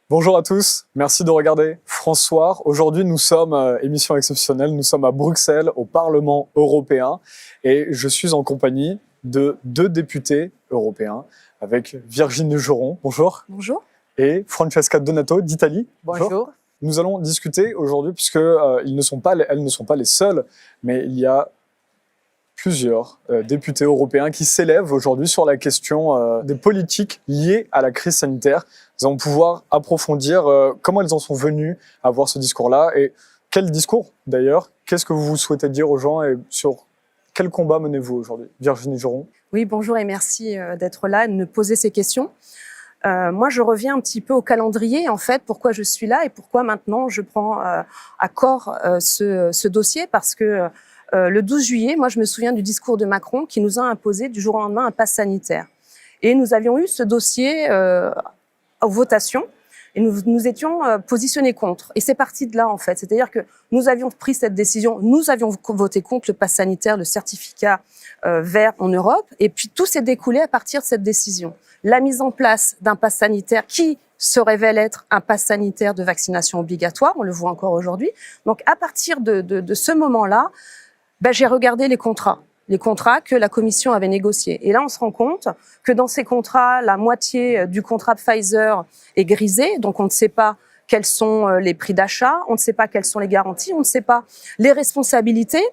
Bonjour à tous, merci de regarder François. Aujourd'hui, nous sommes, émission exceptionnelle, nous sommes à Bruxelles, au Parlement européen, et je suis en compagnie de deux députés européens, avec Virginie Joron, bonjour, Bonjour. et Francesca Donato d'Italie. Bonjour. Nous allons discuter aujourd'hui, puisque elles ne sont pas les seules, mais il y a plusieurs députés européens qui s'élèvent aujourd'hui sur la question des politiques liées à la crise sanitaire. Nous allons pouvoir approfondir comment elles en sont venues à avoir ce discours-là et quel discours d'ailleurs. Qu'est-ce que vous souhaitez dire aux gens et sur quel combat menez-vous aujourd'hui? Virginie Joron. Oui, bonjour et merci d'être là et de me poser ces questions. Moi, je reviens un petit peu au calendrier, en fait, pourquoi je suis là et pourquoi maintenant je prends à corps ce dossier, parce que le 12 juillet, moi, je me souviens du discours de Macron qui nous a imposé du jour au lendemain un pass sanitaire. Et nous avions eu ce dossier aux votations et nous étions positionnés contre. Et c'est parti de là, en fait. C'est-à-dire que nous avions pris cette décision, nous avions voté contre le pass sanitaire, le certificat vert en Europe, et puis tout s'est découlé à partir de cette décision. La mise en place d'un pass sanitaire qui se révèle être un pass sanitaire de vaccination obligatoire, on le voit encore aujourd'hui. Donc à partir de ce moment-là, j'ai regardé les contrats que la Commission avait négociés. Et là, on se rend compte que dans ces contrats, la moitié du contrat de Pfizer est grisé, donc on ne sait pas quels sont les prix d'achat, on ne sait pas quelles sont les garanties, on ne sait pas les responsabilités.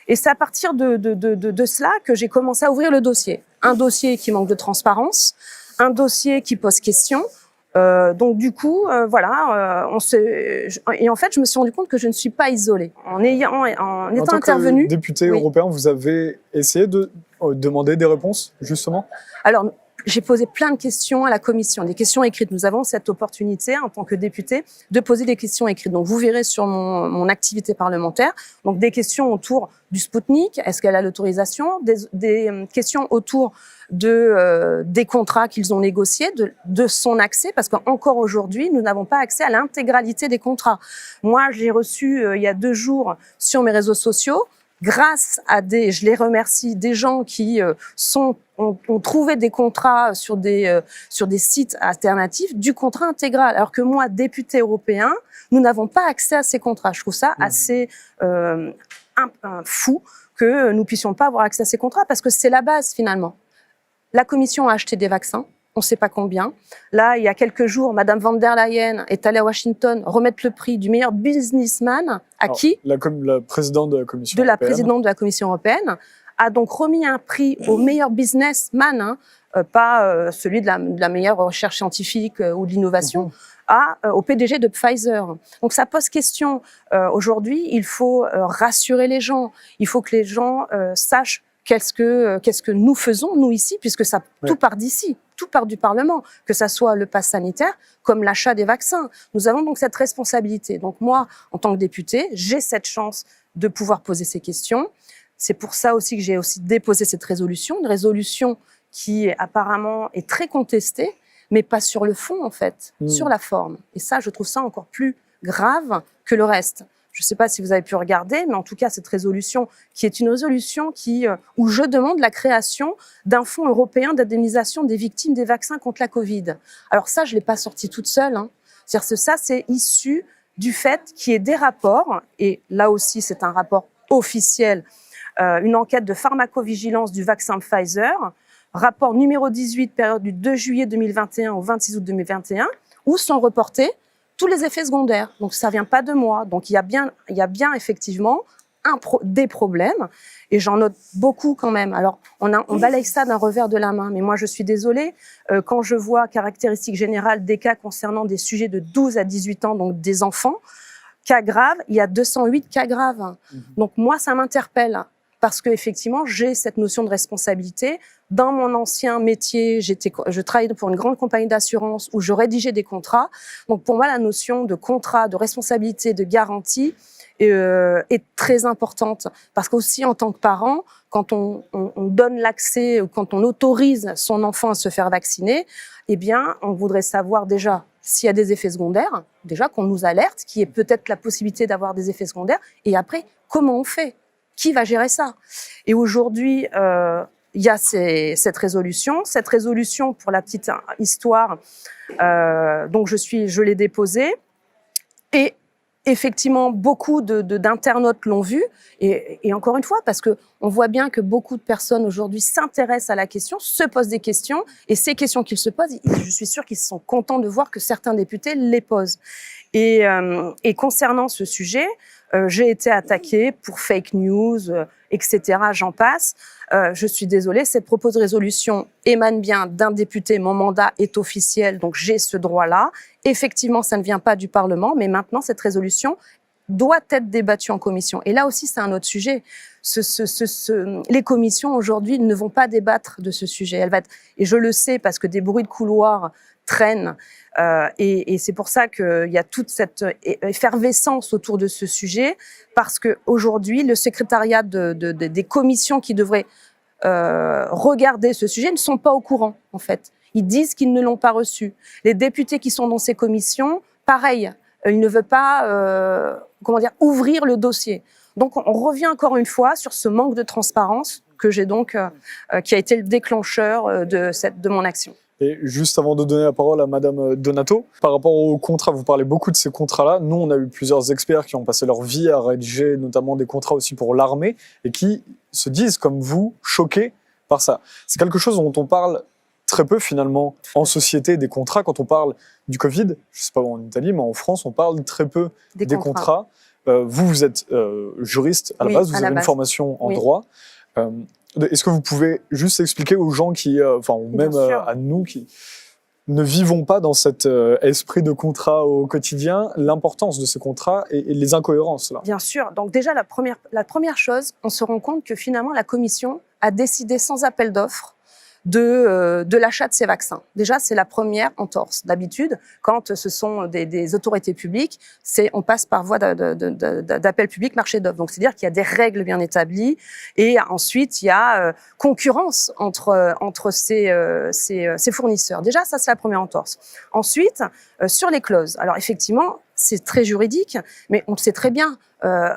Et c'est à partir de cela que j'ai commencé à ouvrir le dossier. Un dossier qui manque de transparence, un dossier qui pose question. Donc du coup, et en fait, je me suis rendu compte que je ne suis pas isolée. En étant intervenue, Député européen, vous avez essayé de demander des réponses, justement? Alors, j'ai posé plein de questions à la Commission, des questions écrites. Nous avons cette opportunité, en tant que député, de poser des questions écrites. Donc, vous verrez sur mon activité parlementaire, donc des questions autour du Spoutnik, est-ce qu'elle a l'autorisation, des questions autour des contrats qu'ils ont négociés, de son accès, parce qu'encore aujourd'hui, nous n'avons pas accès à l'intégralité des contrats. Moi, j'ai reçu, il y a 2 jours, sur mes réseaux sociaux, grâce à je les remercie, des gens qui ont trouvé des contrats sur des sites alternatifs, du contrat intégral. Alors que moi, député européen, nous n'avons pas accès à ces contrats. Je trouve ça assez fou que nous puissions pas avoir accès à ces contrats, parce que c'est la base finalement. La Commission a acheté des vaccins, on ne sait pas combien. Là, il y a quelques jours, Madame van der Leyen est allée à Washington remettre le prix du meilleur businessman à qui? La présidente de la Commission européenne. La présidente de la Commission européenne a donc remis un prix au meilleur businessman, pas celui de la meilleure recherche scientifique ou de l'innovation, au PDG de Pfizer. Donc ça pose question. Aujourd'hui, il faut rassurer les gens. Il faut que les gens sachent qu'est-ce que nous faisons, nous, ici, puisque tout part d'ici, tout part du Parlement, que ça soit le pass sanitaire comme l'achat des vaccins. Nous avons donc cette responsabilité. Donc moi, en tant que députée, j'ai cette chance de pouvoir poser ces questions. C'est pour ça aussi que j'ai aussi déposé cette résolution, une résolution qui apparemment est très contestée, mais pas sur le fond, en fait, sur la forme. Et ça, je trouve ça encore plus grave que le reste. Je ne sais pas si vous avez pu regarder, mais en tout cas, cette résolution, qui est une résolution où je demande la création d'un fonds européen d'indemnisation des victimes des vaccins contre la Covid. Alors ça, je ne l'ai pas sorti toute seule. C'est-à-dire que ça, c'est issu du fait qu'il y ait des rapports, et là aussi, c'est un rapport officiel, une enquête de pharmacovigilance du vaccin Pfizer, rapport numéro 18, période du 2 juillet 2021 au 26 août 2021, où sont reportés tous les effets secondaires. Donc ça vient pas de moi. Donc il y a bien effectivement des problèmes, et j'en note beaucoup quand même. Alors on balaye ça d'un revers de la main, mais moi je suis désolée quand je vois caractéristiques générales des cas concernant des sujets de 12 à 18 ans, donc des enfants, cas graves, il y a 208 cas graves. Donc moi ça m'interpelle, parce que effectivement j'ai cette notion de responsabilité. Dans mon ancien métier, je travaillais pour une grande compagnie d'assurance où je rédigeais des contrats. Donc pour moi, la notion de contrat, de responsabilité, de garantie est très importante. Parce qu'aussi, en tant que parent, quand on donne l'accès ou quand on autorise son enfant à se faire vacciner, eh bien, on voudrait savoir déjà s'il y a des effets secondaires, déjà qu'on nous alerte, qu'il y ait peut-être la possibilité d'avoir des effets secondaires, et après, comment on fait? Qui va gérer ça? Et aujourd'hui, il y a cette résolution. Cette résolution, pour la petite histoire, donc je l'ai déposée. Et effectivement, beaucoup d'internautes l'ont vue. Et encore une fois, parce que on voit bien que beaucoup de personnes aujourd'hui s'intéressent à la question, se posent des questions. Et ces questions qu'ils se posent, je suis sûre qu'ils sont contents de voir que certains députés les posent. Et concernant ce sujet, j'ai été attaquée pour fake news, etc. J'en passe. Je suis désolée, cette proposition de résolution émane bien d'un député. Mon mandat est officiel, donc j'ai ce droit-là. Effectivement, ça ne vient pas du Parlement, mais maintenant, cette résolution doit être débattue en commission. Et là aussi, c'est un autre sujet. Les commissions, aujourd'hui, ne vont pas débattre de ce sujet. Et je le sais parce que des bruits de couloir traînent. Et c'est pour ça qu'il y a toute cette effervescence autour de ce sujet, parce qu'aujourd'hui, le secrétariat des commissions qui devraient regarder ce sujet ne sont pas au courant, en fait. Ils disent qu'ils ne l'ont pas reçu. Les députés qui sont dans ces commissions, pareil, ils ne veulent pas ouvrir le dossier. Donc, on revient encore une fois sur ce manque de transparence que j'ai donc, qui a été le déclencheur de mon action. Et juste avant de donner la parole à Madame Donato, par rapport aux contrats, vous parlez beaucoup de ces contrats-là. Nous, on a eu plusieurs experts qui ont passé leur vie à rédiger notamment des contrats aussi pour l'armée et qui se disent, comme vous, choqués par ça. C'est quelque chose dont on parle très peu finalement en société, des contrats. Quand on parle du Covid, je sais pas en Italie, mais en France, on parle très peu des contrats. Vous êtes juriste à la base, vous avez une formation en droit. Est-ce que vous pouvez juste expliquer aux gens qui, ou même à nous qui ne vivons pas dans cet esprit de contrat au quotidien, l'importance de ces contrats et les incohérences là? Bien sûr. Donc déjà, la première chose, on se rend compte que finalement, la Commission a décidé sans appel d'offres de l'achat de ces vaccins. Déjà, c'est la première entorse. D'habitude, quand ce sont des autorités publiques, on passe par voie d'appel public, marché d'offres. Donc, c'est-à-dire qu'il y a des règles bien établies et ensuite, il y a concurrence entre ces fournisseurs. Déjà, ça, c'est la première entorse. Ensuite, sur les clauses. Alors, effectivement, c'est très juridique, mais on le sait très bien,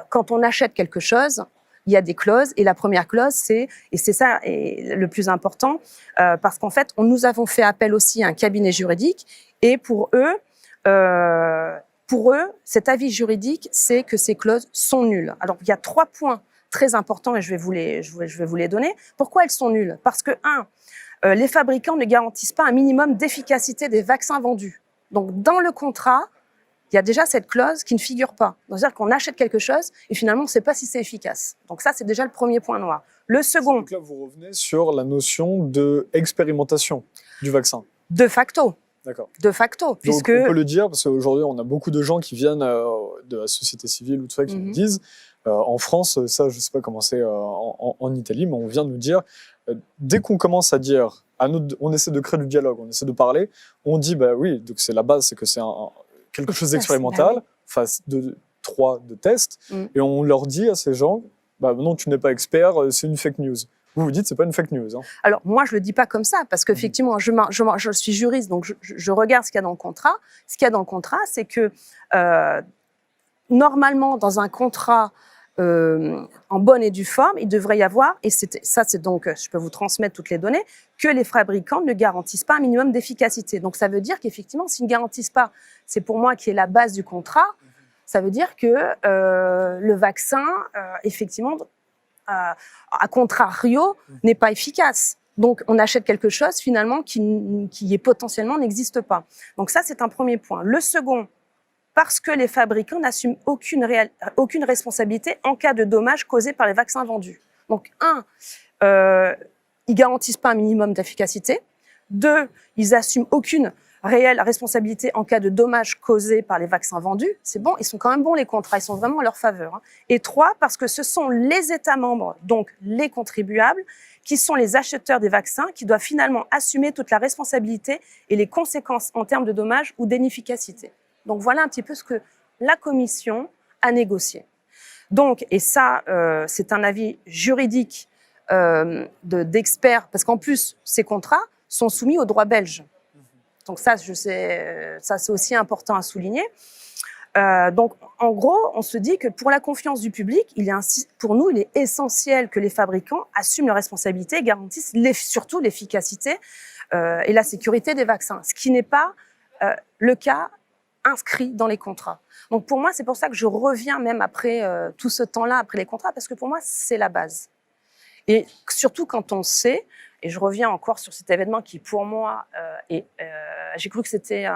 quand on achète quelque chose, il y a des clauses, et la première clause, c'est ça le plus important, parce qu'en fait, nous avons fait appel aussi à un cabinet juridique, et pour eux, cet avis juridique, c'est que ces clauses sont nulles. Alors, il y a 3 points très importants, et je vais vous les donner. Pourquoi elles sont nulles? Parce que, les fabricants ne garantissent pas un minimum d'efficacité des vaccins vendus. Donc, dans le contrat, il y a déjà cette clause qui ne figure pas. C'est-à-dire qu'on achète quelque chose et finalement, on ne sait pas si c'est efficace. Donc ça, c'est déjà le premier point noir. Le second... Donc là, vous revenez sur la notion d'expérimentation du vaccin. De facto. D'accord. De facto. Puisque... Donc on peut le dire, parce qu'aujourd'hui, on a beaucoup de gens qui viennent de la société civile ou tout ça, qui nous disent, en France, ça, je ne sais pas comment c'est en Italie, mais on vient de nous dire, dès qu'on commence à dire, on essaie de créer du dialogue, on essaie de parler, on dit, bah oui, donc c'est la base, c'est que c'est quelque chose d'expérimental, phase 3 de test, et on leur dit à ces gens, bah non, tu n'es pas expert, c'est une fake news. Vous dites, c'est pas une fake news. Hein. Alors, moi, je le dis pas comme ça, parce qu'effectivement, je suis juriste, donc je regarde ce qu'il y a dans le contrat. Ce qu'il y a dans le contrat, c'est que, normalement, dans un contrat, en bonne et due forme, il devrait y avoir, et ça c'est donc, je peux vous transmettre toutes les données, que les fabricants ne garantissent pas un minimum d'efficacité. Donc ça veut dire qu'effectivement, s'ils ne garantissent pas, c'est pour moi qui est la base du contrat, ça veut dire que le vaccin, effectivement, à contrario, n'est pas efficace. Donc on achète quelque chose finalement qui est potentiellement n'existe pas. Donc ça c'est un premier point. Le second, parce que les fabricants n'assument aucune responsabilité en cas de dommages causés par les vaccins vendus. Donc, ils ne garantissent pas un minimum d'efficacité. 2, ils n'assument aucune réelle responsabilité en cas de dommages causés par les vaccins vendus. C'est bon, ils sont quand même bons les contrats, ils sont vraiment en leur faveur. Et 3, parce que ce sont les États membres, donc les contribuables, qui sont les acheteurs des vaccins, qui doivent finalement assumer toute la responsabilité et les conséquences en termes de dommages ou d'inefficacité. Donc voilà un petit peu ce que la Commission a négocié. Donc, et ça, c'est un avis juridique d'experts, parce qu'en plus, ces contrats sont soumis au droit belge. Donc ça, ça c'est aussi important à souligner. Donc, en gros, on se dit que pour la confiance du public, pour nous, il est essentiel que les fabricants assument leurs responsabilités et garantissent surtout l'efficacité et la sécurité des vaccins, ce qui n'est pas le cas inscrit dans les contrats. Donc pour moi, c'est pour ça que je reviens même après tout ce temps-là, après les contrats, parce que pour moi, c'est la base. Et surtout quand on sait, et je reviens encore sur cet événement qui pour moi, j'ai cru que c'était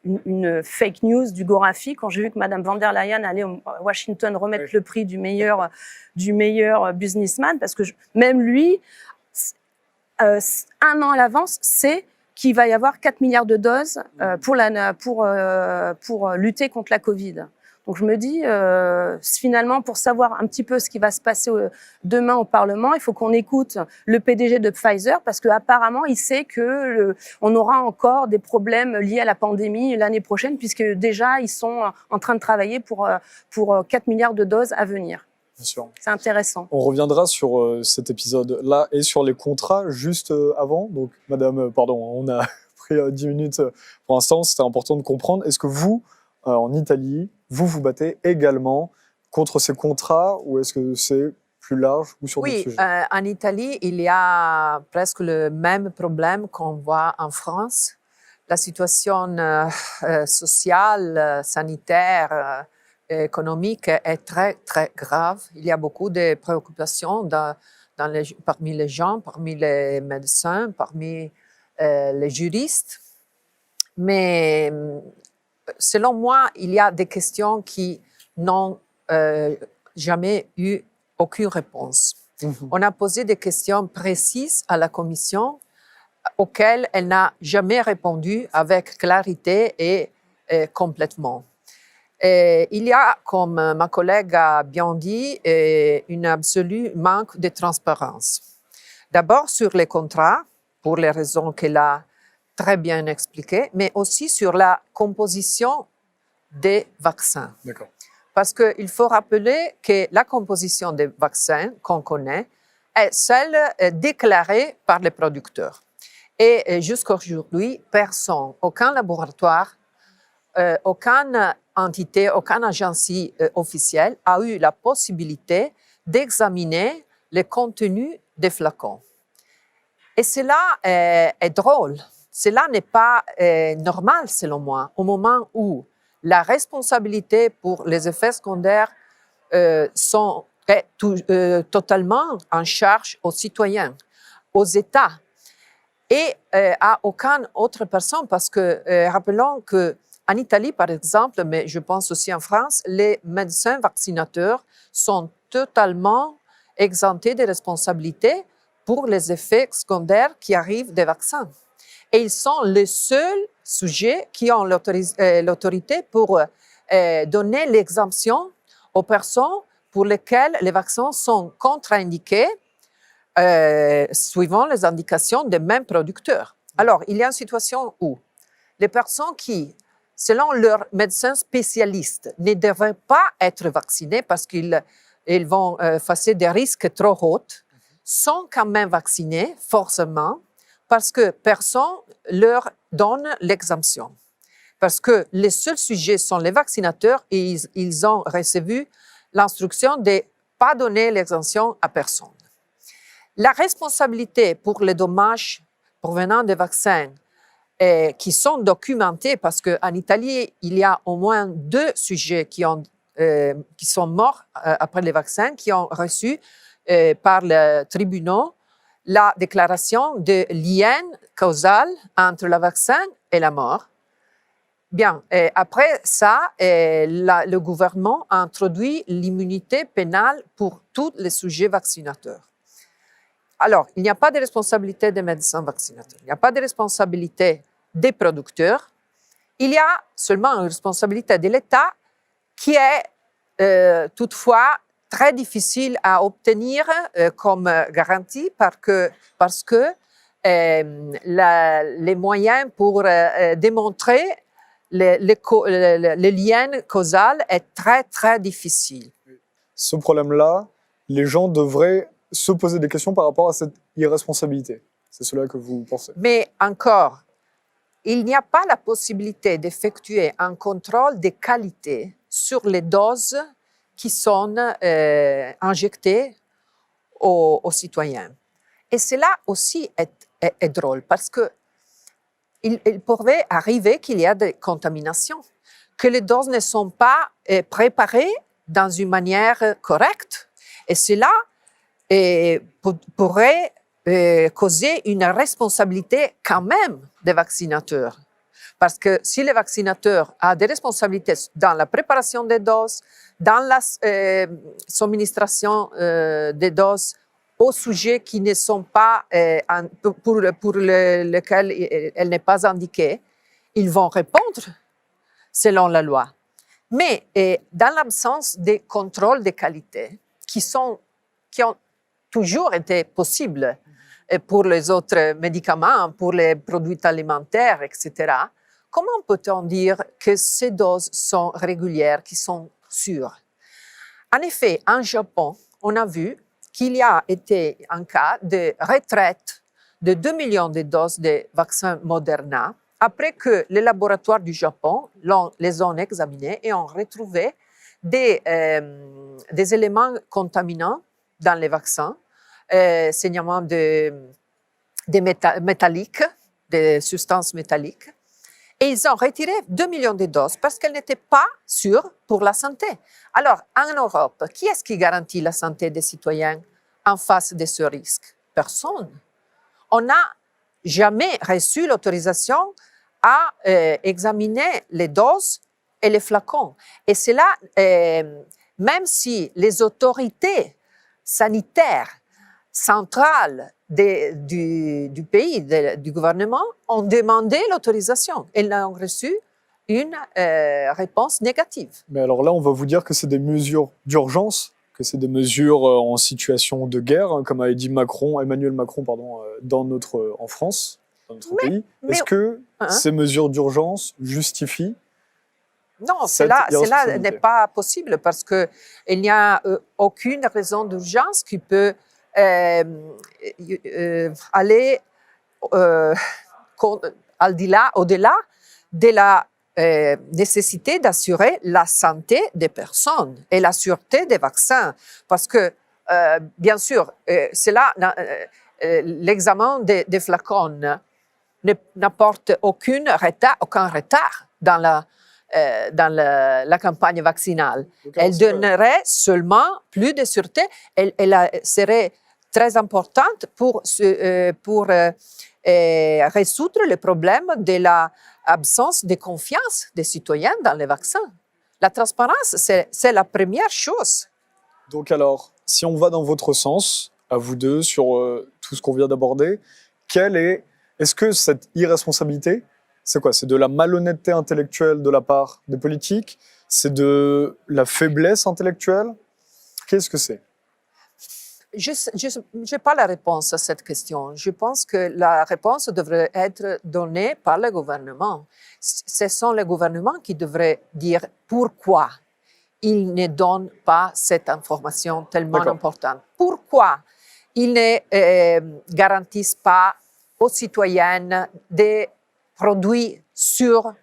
une fake news du Gorafi quand j'ai vu que Madame van der Leyen allait à Washington remettre le prix du meilleur businessman, parce que même lui, un an à l'avance, sait qu'il va y avoir 4 milliards de doses pour lutter contre la Covid. Donc je me dis, finalement, pour savoir un petit peu ce qui va se passer demain au Parlement, il faut qu'on écoute le PDG de Pfizer, parce qu'apparemment, il sait on aura encore des problèmes liés à la pandémie l'année prochaine, puisque déjà, ils sont en train de travailler pour 4 milliards de doses à venir. Bien sûr. C'est intéressant. On reviendra sur cet épisode-là et sur les contrats juste avant. Donc, madame, pardon, on a pris 10 minutes pour l'instant. C'était important de comprendre. Est-ce que vous, en Italie, vous battez également contre ces contrats, ou est-ce que c'est plus large ou sur d'autres sujets? En Italie, il y a presque le même problème qu'on voit en France. La situation sociale, sanitaire, économique est très, très grave. Il y a beaucoup de préoccupations parmi les gens, parmi les médecins, parmi les juristes. Mais selon moi, il y a des questions qui n'ont jamais eu aucune réponse. On a posé des questions précises à la Commission auxquelles elle n'a jamais répondu avec clarité et complètement. Il y a, comme ma collègue a bien dit, un absolu manque de transparence. D'abord sur les contrats, pour les raisons qu'elle a très bien expliquées, mais aussi sur la composition des vaccins. D'accord. Parce qu'il faut rappeler que la composition des vaccins qu'on connaît est celle déclarée par les producteurs. Et jusqu'à aujourd'hui, personne, aucun laboratoire, aucune entité, aucune agence officielle a eu la possibilité d'examiner le contenu des flacons. Et cela est drôle. Cela n'est pas normal, selon moi, au moment où la responsabilité pour les effets secondaires est totalement en charge aux citoyens, aux États et à aucune autre personne, parce que rappelons qu'en Italie, par exemple, mais je pense aussi en France, les médecins vaccinateurs sont totalement exemptés de responsabilités pour les effets secondaires qui arrivent des vaccins. Et ils sont les seuls sujets qui ont l'autorité pour donner l'exemption aux personnes pour lesquelles les vaccins sont contre-indiqués suivant les indications des mêmes producteurs. Alors, il y a une situation où les personnes qui, selon leurs médecins spécialistes, ne devraient pas être vaccinées parce qu'ils vont face des risques trop hauts, sont quand même vaccinées, forcément, parce que personne leur donne l'exemption. Parce que les seuls sujets sont les vaccinateurs et ils ont reçu l'instruction de ne pas donner l'exemption à personne. La responsabilité pour les dommages provenant des vaccins qui sont documentés, parce qu'en Italie, il y a au moins 2 sujets qui sont morts après les vaccins, qui ont reçu par le tribunal la déclaration de lien causal entre le vaccin et la mort. Bien, après ça, le gouvernement a introduit l'immunité pénale pour tous les sujets vaccinateurs. Alors, il n'y a pas de responsabilité des médecins vaccinateurs, il n'y a pas de responsabilité des producteurs, il y a seulement une responsabilité de l'État qui est toutefois très difficile à obtenir comme garantie parce que les moyens pour démontrer les liens causaux est très, très difficile. Ce problème-là, les gens devraient se poser des questions par rapport à cette irresponsabilité. C'est cela que vous pensez? Mais encore, il n'y a pas la possibilité d'effectuer un contrôle de qualité sur les doses qui sont injectées aux citoyens. Et cela aussi est drôle parce que il pourrait arriver qu'il y ait des contaminations, que les doses ne sont pas préparées dans une manière correcte. Et cela pourrait causer une responsabilité quand même des vaccinateurs. Parce que si le vaccinateur a des responsabilités dans la préparation des doses, dans la administration des doses aux sujets qui ne sont pas, pour lesquels elle n'est pas indiquée, ils vont répondre selon la loi. Mais dans l'absence des contrôles de qualité qui ont toujours été possibles pour les autres médicaments, pour les produits alimentaires, etc., comment peut-on dire que ces doses sont régulières, qui sont sûres? En effet, en Japon, on a vu qu'il y a été un cas de retraite de 2 millions de doses de vaccins Moderna après que les laboratoires du Japon les ont examinés et ont retrouvé des éléments contaminants dans les vaccins, saignement métalliques, des substances métalliques. Et ils ont retiré 2 millions de doses parce qu'elles n'étaient pas sûres pour la santé. Alors, en Europe, qui est-ce qui garantit la santé des citoyens en face de ce risque? Personne. On n'a jamais reçu l'autorisation à examiner les doses et les flacons. Et cela, même si les autorités sanitaires centrales du pays, du gouvernement, ont demandé l'autorisation. Elles ont reçu une réponse négative. Mais alors là, on va vous dire que c'est des mesures d'urgence, que c'est des mesures en situation de guerre, hein, comme a dit Emmanuel Macron, en France, dans notre pays. Est-ce que ces mesures d'urgence justifient? Non, cela n'est pas possible parce qu'il n'y a aucune raison d'urgence qui peut aller au-delà de la nécessité d'assurer la santé des personnes et la sûreté des vaccins. Parce que, bien sûr, l'examen des flacons n'apporte aucun retard dans la campagne vaccinale. Elle donnerait seulement plus de sûreté. Elle serait très importante pour résoudre le problème de l'absence de confiance des citoyens dans les vaccins. La transparence, c'est la première chose. Donc alors, si on va dans votre sens, à vous deux, sur tout ce qu'on vient d'aborder, est-ce que cette irresponsabilité, c'est quoi? C'est de la malhonnêteté intellectuelle de la part des politiques? C'est de la faiblesse intellectuelle? Qu'est-ce que c'est? Je n'ai pas la réponse à cette question. Je pense que la réponse devrait être donnée par le gouvernement. Ce sont les gouvernements qui devraient dire pourquoi ils ne donnent pas cette information tellement importante. Pourquoi ils ne garantissent pas aux citoyennes des produits sûrs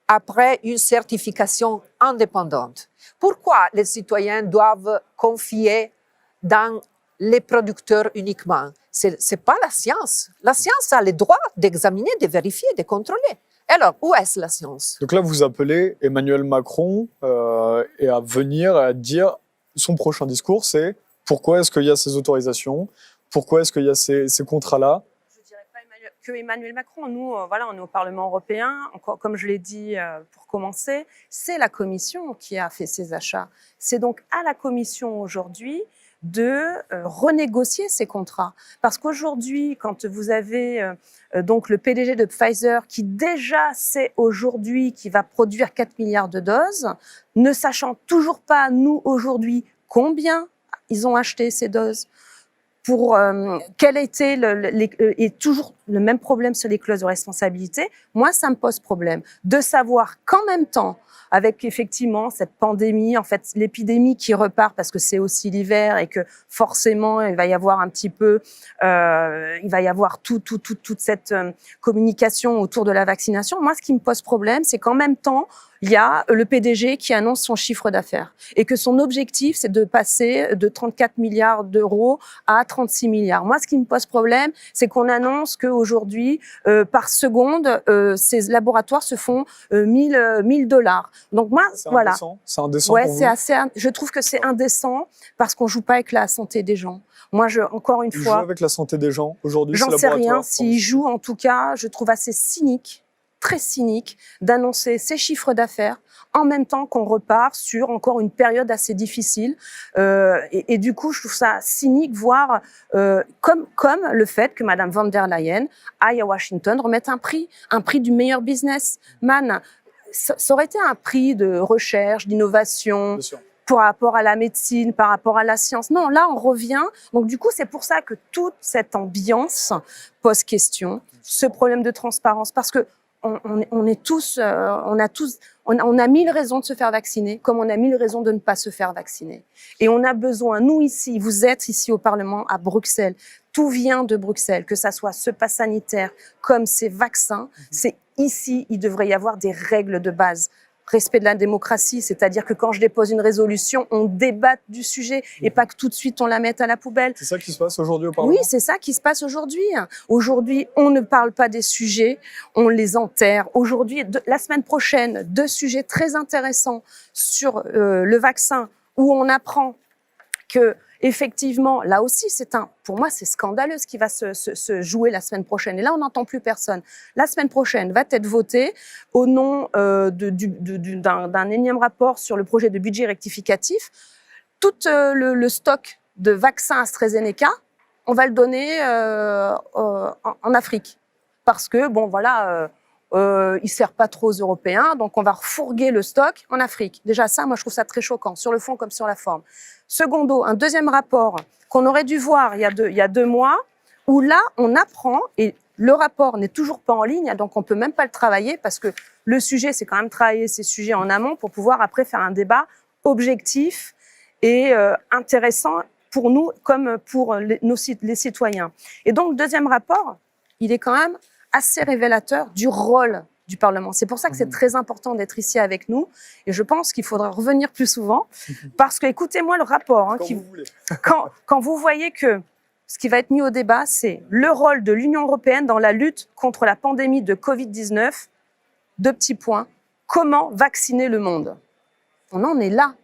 après une certification indépendante? Pourquoi les citoyens doivent confier dans les producteurs uniquement? Ce n'est pas la science. La science a le droit d'examiner, de vérifier, de contrôler. Alors, où est-ce la science? Donc là, vous appelez Emmanuel Macron et à venir à dire son prochain discours, c'est pourquoi est-ce qu'il y a ces autorisations? Pourquoi est-ce qu'il y a ces contrats-là? Je ne dirais pas que Emmanuel Macron. Nous, on est au Parlement européen. Comme je l'ai dit pour commencer, c'est la Commission qui a fait ces achats. C'est donc à la Commission aujourd'hui de renégocier ces contrats. Parce qu'aujourd'hui, quand vous avez donc le PDG de Pfizer qui déjà sait aujourd'hui qu'il va produire 4 milliards de doses, ne sachant toujours pas, nous, aujourd'hui, combien ils ont acheté ces doses, pour quel était et toujours le même problème sur les clauses de responsabilité. Moi, ça me pose problème de savoir qu'en même temps, avec effectivement cette pandémie, en fait, l'épidémie qui repart parce que c'est aussi l'hiver et que forcément il va y avoir un petit peu, il va y avoir toute cette communication autour de la vaccination. Moi, ce qui me pose problème, c'est qu'en même temps, il y a le PDG qui annonce son chiffre d'affaires et que son objectif, c'est de passer de 34 milliards d'euros à 36 milliards. Moi, ce qui me pose problème, c'est qu'on annonce qu'aujourd'hui, par seconde, ces laboratoires se font 1000 dollars. Donc moi, voilà. C'est indécent Ouais, pour vous. je trouve que c'est indécent parce qu'on joue pas avec la santé des gens. Moi, encore une Ils jouent fois, avec la santé des gens aujourd'hui. j'en sais rien. S'ils jouent, en tout cas, je trouve assez cynique, très cynique, d'annoncer ces chiffres d'affaires en même temps qu'on repart sur encore une période assez difficile. Et du coup, je trouve ça cynique, voire comme le fait que Madame von der Leyen aille à Washington remettre un prix du meilleur businessman. Ça aurait été un prix de recherche, d'innovation, par rapport à la médecine, par rapport à la science. Non, là, on revient. Donc, du coup, c'est pour ça que toute cette ambiance pose question, ce problème de transparence, parce que on est tous, on a 1000 raisons de se faire vacciner, comme on a 1000 raisons de ne pas se faire vacciner. Et on a besoin, nous ici, vous êtes ici au Parlement, à Bruxelles, tout vient de Bruxelles, que ça soit ce pass sanitaire, comme ces vaccins, c'est ici, il devrait y avoir des règles de base. Respect de la démocratie, c'est-à-dire que quand je dépose une résolution, on débatte du sujet et pas que tout de suite on la mette à la poubelle. C'est ça qui se passe aujourd'hui au Parlement? Oui, c'est ça qui se passe aujourd'hui. Aujourd'hui, on ne parle pas des sujets, on les enterre. Aujourd'hui, la semaine prochaine, 2 sujets très intéressants sur le vaccin où on apprend que effectivement, là aussi, pour moi, c'est scandaleux ce qui va se jouer la semaine prochaine. Et là, on n'entend plus personne. La semaine prochaine va être votée au nom d'un énième rapport sur le projet de budget rectificatif. Tout le stock de vaccins AstraZeneca, on va le donner en Afrique. Parce que, bon, voilà, il sert pas trop aux Européens, donc on va refourguer le stock en Afrique. Déjà, ça, moi, je trouve ça très choquant, sur le fond comme sur la forme. Secondo, un deuxième rapport qu'on aurait dû voir il y a 2 mois, où là, on apprend, et le rapport n'est toujours pas en ligne, donc on peut même pas le travailler, parce que le sujet, c'est quand même travailler ces sujets en amont pour pouvoir après faire un débat objectif et intéressant pour nous comme pour les citoyens. Et donc, le deuxième rapport, il est quand même assez révélateur du rôle du Parlement. C'est pour ça que c'est très important d'être ici avec nous. Et je pense qu'il faudra revenir plus souvent. Parce que, écoutez-moi le rapport. Quand vous voyez que ce qui va être mis au débat, c'est le rôle de l'Union européenne dans la lutte contre la pandémie de Covid-19. 2 petits points. Comment vacciner le monde? On en est là.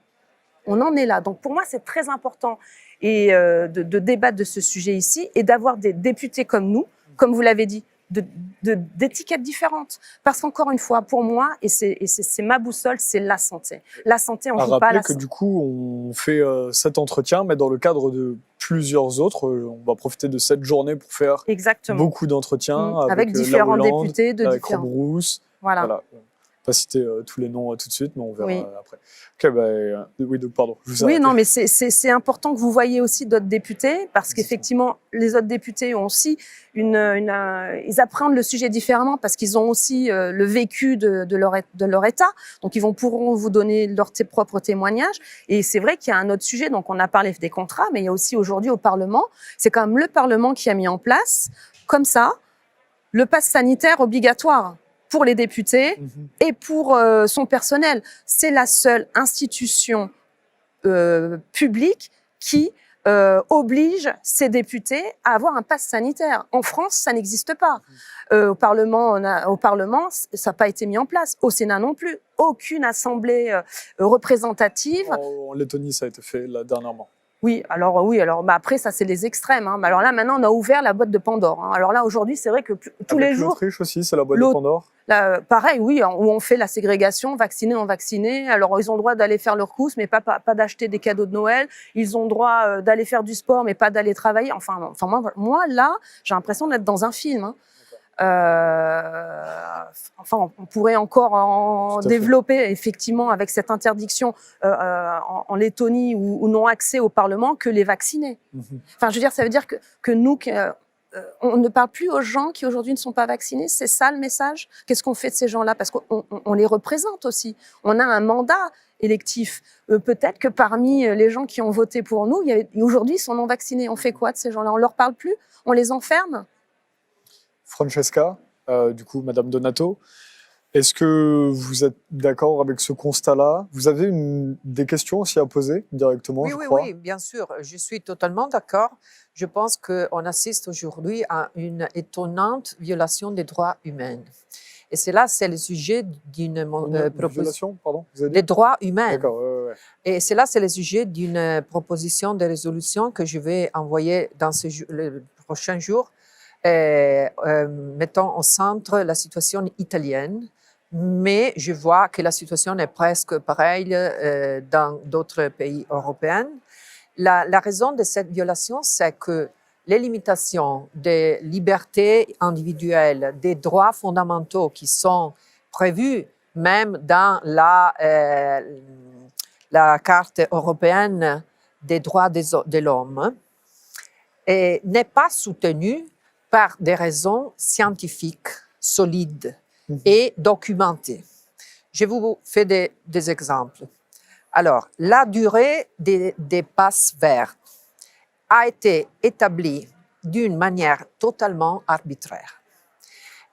On en est là. Donc, pour moi, c'est très important et de débattre de ce sujet ici et d'avoir des députés comme nous, comme vous l'avez dit, d'étiquettes différentes. Parce qu'encore une fois, pour moi, et c'est ma boussole, c'est la santé. La santé, on ne joue pas à la santé. Que du coup, on fait cet entretien, mais dans le cadre de plusieurs autres. On va profiter de cette journée pour faire beaucoup d'entretiens avec différents députés de avec différents. Robrousse. Voilà. Pas citer tous les noms tout de suite, mais on verra après. Ok, oui, donc pardon. Oui, non, mais c'est important que vous voyez aussi d'autres députés, parce qu'effectivement, les autres députés ont aussi ils appréhendent le sujet différemment, parce qu'ils ont aussi le vécu de leur État, donc ils pourront vous donner leur propre témoignage. Et c'est vrai qu'il y a un autre sujet, donc on a parlé des contrats, mais il y a aussi aujourd'hui au Parlement, c'est quand même le Parlement qui a mis en place, comme ça, le pass sanitaire obligatoire pour les députés et pour son personnel. C'est la seule institution publique qui oblige ses députés à avoir un pass sanitaire. En France, ça n'existe pas. Au Parlement, ça n'a pas été mis en place. Au Sénat non plus. Aucune assemblée représentative. En Lettonie, ça a été fait là, dernièrement. Oui, alors après ça c'est les extrêmes. Hein. Mais alors là maintenant on a ouvert la boîte de Pandore. Hein. Alors là aujourd'hui c'est vrai que tous les jours. L'Autriche aussi, c'est la boîte de Pandore. Là, pareil, oui, où on fait la ségrégation, vaccinés, non vaccinés. Alors ils ont le droit d'aller faire leurs courses, mais pas d'acheter des cadeaux de Noël. Ils ont le droit d'aller faire du sport, mais pas d'aller travailler. Enfin moi là, j'ai l'impression d'être dans un film. Hein. On pourrait encore en développer effectivement avec cette interdiction en Lettonie ou non accès au Parlement que les vaccinés. Enfin, je veux dire, ça veut dire que nous, on ne parle plus aux gens qui aujourd'hui ne sont pas vaccinés. C'est ça le message. Qu'est-ce qu'on fait de ces gens-là? Parce qu'on les représente aussi. On a un mandat électif. Peut-être que parmi les gens qui ont voté pour nous, aujourd'hui, ils sont non vaccinés. On fait quoi de ces gens-là? On leur parle plus? On les enferme? Francesca, du coup, Madame Donato, est-ce que vous êtes d'accord avec ce constat-là? Vous avez des questions aussi à poser directement, Oui, je oui, crois. oui, bien sûr. Je suis totalement d'accord. Je pense qu'on assiste aujourd'hui à une étonnante violation des droits humains. Et c'est le sujet d'une Une proposition. violation, pardon, vous avez dit? Des droits humains. D'accord, ouais. Et c'est le sujet d'une proposition de résolution que je vais envoyer dans le prochain jour, mettant au centre la situation italienne. Mais je vois que la situation est presque pareille dans d'autres pays européens. La raison de cette violation, c'est que les limitations des libertés individuelles, des droits fondamentaux qui sont prévus même dans la Charte européenne des droits de l'homme, n'est pas soutenue par des raisons scientifiques solides et documentées. Je vous fais des exemples. Alors, la durée des passes vertes a été établie d'une manière totalement arbitraire.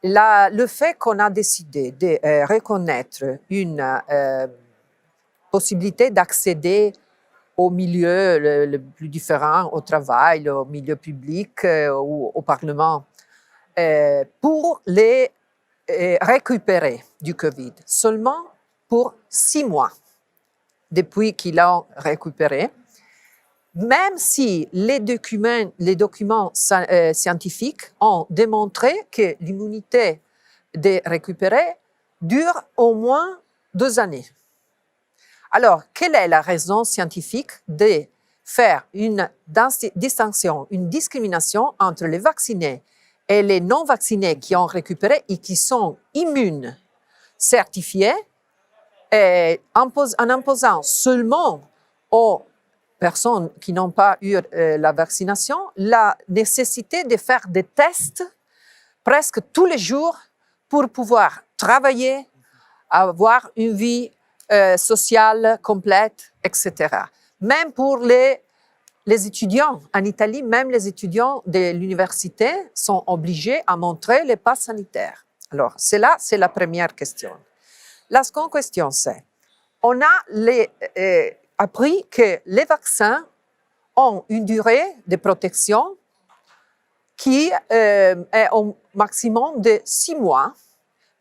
Le fait qu'on a décidé de reconnaître une possibilité d'accéder au milieu le plus différent, au travail, au milieu public ou au Parlement, pour les récupérer du Covid, seulement pour 6 mois depuis qu'ils l'ont récupéré, même si les documents scientifiques ont démontré que l'immunité des récupérés dure au moins 2 années. Alors, quelle est la raison scientifique de faire une distinction, une discrimination entre les vaccinés et les non-vaccinés qui ont récupéré et qui sont immunes certifiés, en imposant seulement aux personnes qui n'ont pas eu la vaccination la nécessité de faire des tests presque tous les jours pour pouvoir travailler, avoir une vie sociale complète, etc. Même pour les étudiants en Italie, même les étudiants de l'université sont obligés à montrer les passes sanitaires. Alors, c'est la première question. La seconde question, c'est, on a appris que les vaccins ont une durée de protection qui est au maximum de 6 mois,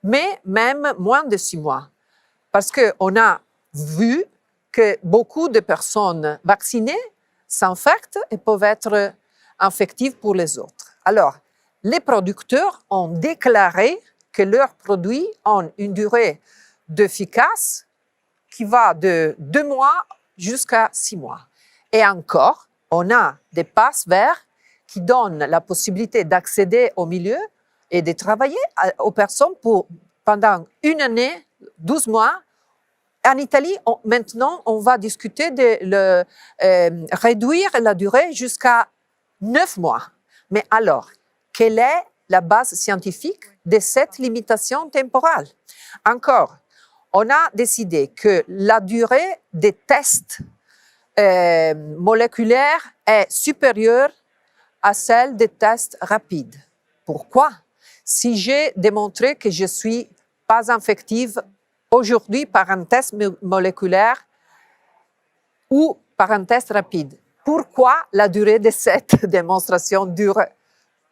mais même moins de 6 mois. Parce qu'on a vu que beaucoup de personnes vaccinées s'infectent et peuvent être infectives pour les autres. Alors, les producteurs ont déclaré que leurs produits ont une durée d'efficace qui va de 2 mois jusqu'à 6 mois. Et encore, on a des passes verts qui donnent la possibilité d'accéder au milieu et de travailler aux personnes pendant 1 année, 12 mois. En Italie, maintenant, on va discuter de réduire la durée jusqu'à 9 mois. Mais alors, quelle est la base scientifique de cette limitation temporelle? Encore, on a décidé que la durée des tests moléculaires est supérieure à celle des tests rapides. Pourquoi? Si j'ai démontré que je ne suis pas infective aujourd'hui par un test moléculaire ou par un test rapide, pourquoi la durée de cette démonstration dure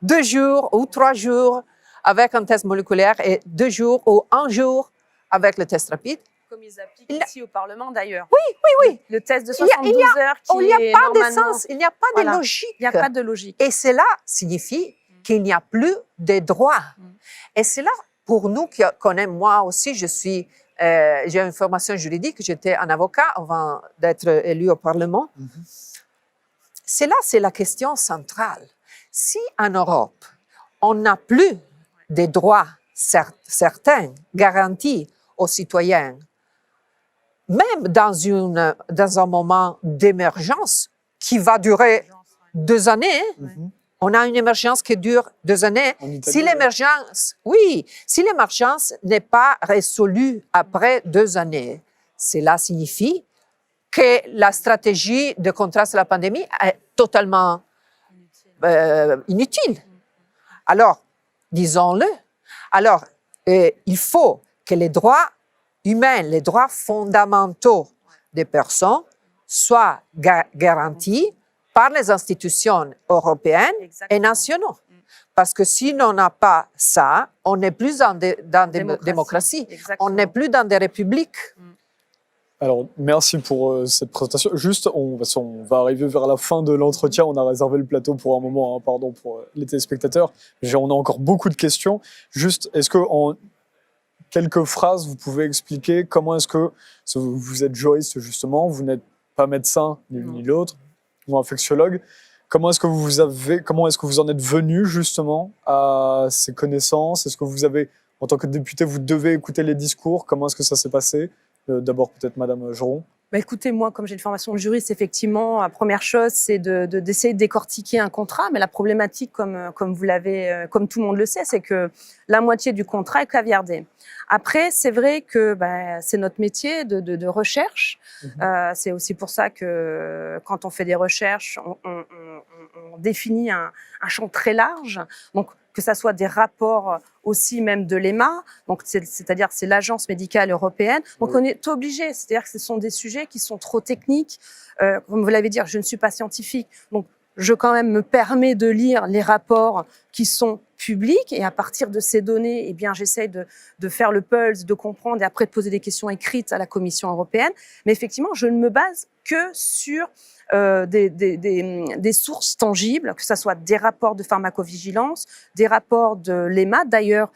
2 jours ou 3 jours avec un test moléculaire et 2 jours ou 1 jour avec le test rapide? Comme ils appliquent ici au Parlement d'ailleurs. Oui. Le test de 72 heures qui il n'y a est pas de normalement... sens, il n'y a pas Voilà. de logique. Il n'y a pas de logique. Et cela signifie qu'il n'y a plus de droits. Et cela, pour nous qui connaissons, moi aussi, j'ai une formation juridique, j'étais un avocat avant d'être élu au Parlement. Cela, c'est la question centrale. Si en Europe, on n'a plus des droits certains garantis aux citoyens, même dans un moment d'émergence qui va durer 2 années, On a une émergence qui dure 2 années. En Italie, Si l'émergence, oui, si l'émergence n'est pas résolue après 2 années, cela signifie que la stratégie de contraste à la pandémie est totalement inutile. Alors, disons-le. Alors, il faut que les droits humains, les droits fondamentaux des personnes soient garantis par les institutions européennes et nationales. Parce que si on n'a pas ça, on n'est plus dans des démocraties. On n'est plus dans des républiques. Alors, merci pour cette présentation. Juste, parce qu'on va arriver vers la fin de l'entretien. On a réservé le plateau pour un moment, hein, pardon pour les téléspectateurs. On a encore beaucoup de questions. Juste, est-ce que en quelques phrases, vous pouvez expliquer comment est-ce que vous êtes juriste justement, vous n'êtes pas médecin ni l'une ni l'autre, ou infectiologue. Comment est-ce que vous en êtes venu justement à ces connaissances? Est-ce que vous avez, en tant que député, vous devez écouter les discours? Comment est-ce que ça s'est passé? D'abord peut-être Madame Geron. Bah écoutez, moi, comme j'ai une formation de juriste, effectivement, la première chose, c'est d'essayer de décortiquer un contrat. Mais la problématique, comme tout le monde le sait, c'est que la moitié du contrat est caviardée. Après, c'est vrai que c'est notre métier de recherche. C'est aussi pour ça que quand on fait des recherches, on définit un champ très large. Donc, que ça soit des rapports aussi même de l'EMA, donc c'est-à-dire c'est l'agence médicale européenne. Donc on est obligé, c'est-à-dire que ce sont des sujets qui sont trop techniques. Comme vous l'avez dit, je ne suis pas scientifique, donc je quand même me permets de lire les rapports qui sont publics et à partir de ces données, eh bien j'essaie de faire le pulse, de comprendre et après de poser des questions écrites à la Commission européenne. Mais effectivement, je ne me base que sur des sources tangibles, que ce soit des rapports de pharmacovigilance, des rapports de l'EMA. D'ailleurs,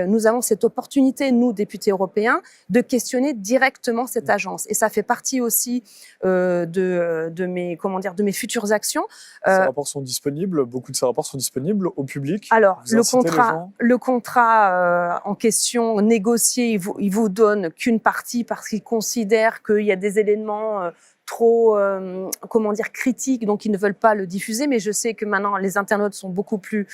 nous avons cette opportunité, nous, députés européens, de questionner directement cette agence. Et ça fait partie aussi de mes futures actions. Ces rapports sont disponibles, beaucoup de ces rapports sont disponibles au public. Alors, le contrat en question négocié, il vous donne qu'une partie parce qu'il considère qu'il y a des éléments trop, critiques, donc ils ne veulent pas le diffuser. Mais je sais que maintenant, les internautes sont beaucoup plus,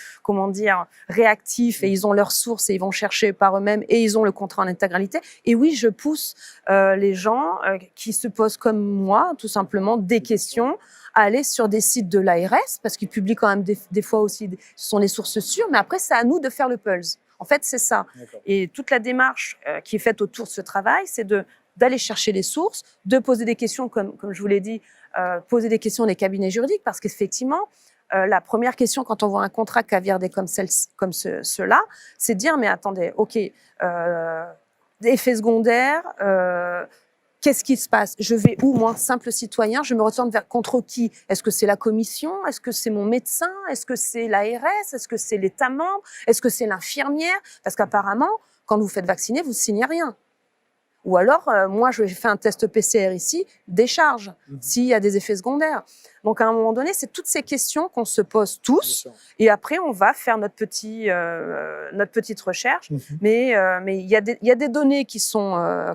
réactifs et ils ont leurs sources et ils vont chercher par eux-mêmes et ils ont le contrat en intégralité. Et oui, je pousse les gens qui se posent comme moi, tout simplement, des questions, à aller sur des sites de l'ARS parce qu'ils publient quand même des fois aussi, ce sont des sources sûres. Mais après, c'est à nous de faire le pulse. En fait, c'est ça. Et toute la démarche qui est faite autour de ce travail, c'est d'aller chercher les sources, de poser des questions, comme je vous l'ai dit, poser des questions des cabinets juridiques, parce qu'effectivement, la première question quand on voit un contrat caviardé comme ceux-là, c'est de dire, mais attendez, ok, effets secondaires, qu'est-ce qui se passe? Je vais où, moi, simple citoyen? Je me retourne contre qui? Est-ce que c'est la commission? Est-ce que c'est mon médecin? Est-ce que c'est l'ARS? Est-ce que c'est l'État membre? Est-ce que c'est l'infirmière? Parce qu'apparemment, quand vous faites vacciner, vous ne signez rien. Ou alors, moi, je fais un test PCR ici, décharge, s'il y a des effets secondaires. Donc, à un moment donné, c'est toutes ces questions qu'on se pose tous. Et après, on va faire notre petite recherche. Mais il y a des données qui sont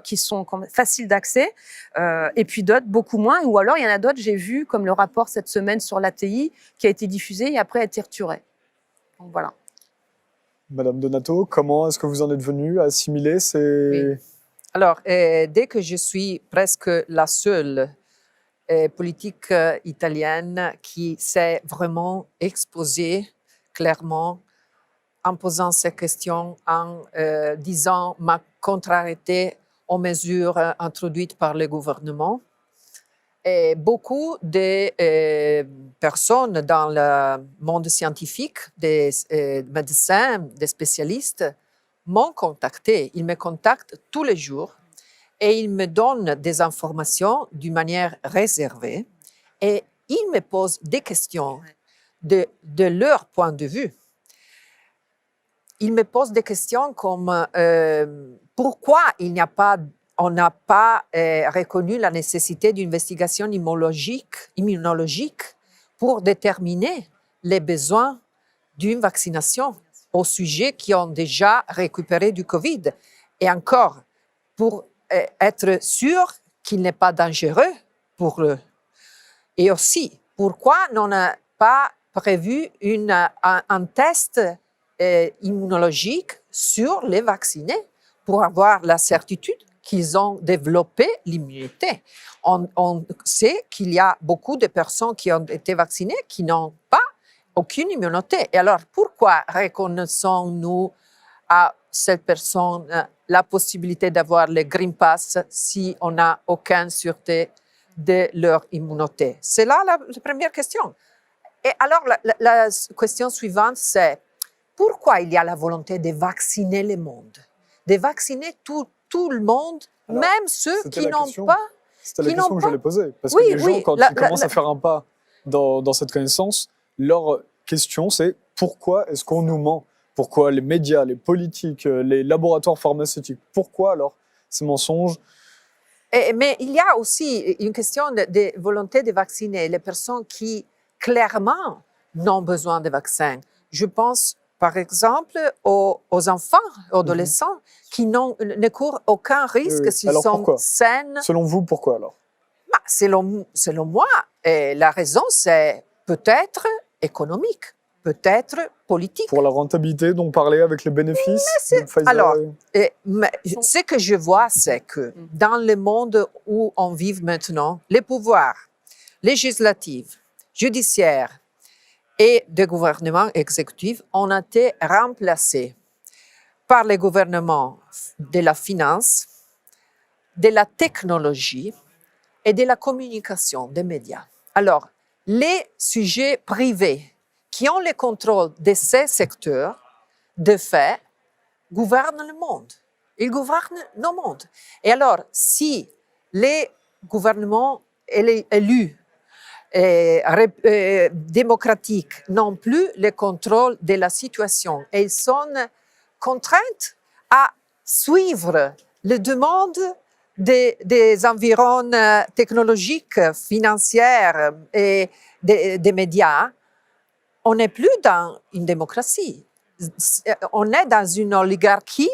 faciles d'accès, et puis d'autres, beaucoup moins. Ou alors, il y en a d'autres, j'ai vu, comme le rapport cette semaine sur l'ATI, qui a été diffusé et après a été retiré. Donc, voilà. Madame Donato, comment est-ce que vous en êtes venue à assimiler ces... Oui. Alors, dès que je suis presque la seule politique italienne qui s'est vraiment exposée clairement en posant ces questions, en disant ma contrariété aux mesures introduites par le gouvernement, et beaucoup de personnes dans le monde scientifique, des médecins, des spécialistes, m'ont contacté. Ils me contactent tous les jours et ils me donnent des informations d'une manière réservée et ils me posent des questions de leur point de vue. Ils me posent des questions comme pourquoi on n'a pas reconnu la nécessité d'une investigation immunologique pour déterminer les besoins d'une vaccination aux sujets qui ont déjà récupéré du COVID. Et encore, pour être sûr qu'il n'est pas dangereux pour eux. Et aussi, pourquoi on n'a pas prévu un test immunologique sur les vaccinés pour avoir la certitude qu'ils ont développé l'immunité. On sait qu'il y a beaucoup de personnes qui ont été vaccinées qui n'ont pas aucune immunité. Et alors, pourquoi reconnaissons-nous à cette personne la possibilité d'avoir le Green Pass si on n'a aucune sûreté de leur immunité? C'est là la première question. Et alors, la question suivante, c'est pourquoi il y a la volonté de vacciner le monde, de vacciner tout le monde, Alors, même ceux qui n'ont pas... C'était la qui question n'ont que pas- j'allais poser. Parce Oui, que les oui, gens, quand ils commencent à faire un pas dans cette connaissance, leur question, c'est pourquoi est-ce qu'on nous ment? Pourquoi les médias, les politiques, les laboratoires pharmaceutiques? Pourquoi alors ces mensonges? Mais il y a aussi une question de volonté de vacciner les personnes qui clairement n'ont besoin de vaccins. Je pense par exemple aux enfants, aux adolescents qui ne courent aucun risque s'ils Alors, sont pourquoi? sains. Selon vous, pourquoi alors? Bah, selon moi, la raison c'est peut-être économique, peut-être politique. Pour la rentabilité dont on parlait avec les bénéfices de Pfizer alors, et- Ce que je vois, c'est que dans le monde où on vit maintenant, les pouvoirs législatifs, judiciaires et de gouvernement exécutif ont été remplacés par les gouvernements de la finance, de la technologie et de la communication, des médias. Alors, les sujets privés qui ont le contrôle de ces secteurs, de fait, gouvernent le monde. Ils gouvernent nos mondes. Et alors, si les gouvernements élus démocratiques n'ont plus le contrôle de la situation et ils sont contraints à suivre les demandes des environs technologiques, financiers et des médias, on n'est plus dans une démocratie. On est dans une oligarchie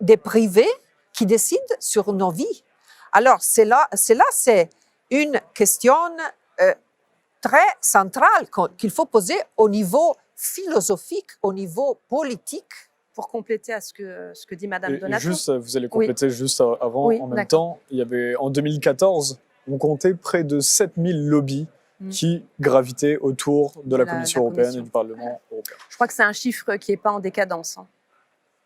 des privés qui décident sur nos vies. Alors, c'est une question très centrale qu'il faut poser au niveau philosophique, au niveau politique. Pour compléter à ce que dit Madame Et Donato. juste, vous allez compléter juste avant, Oui, en même d'accord. temps, il y avait en 2014, on comptait près de 7000 lobbies qui gravitaient autour de la Commission européenne et du Parlement européen. Je crois que c'est un chiffre qui n'est pas en décadence. Hein.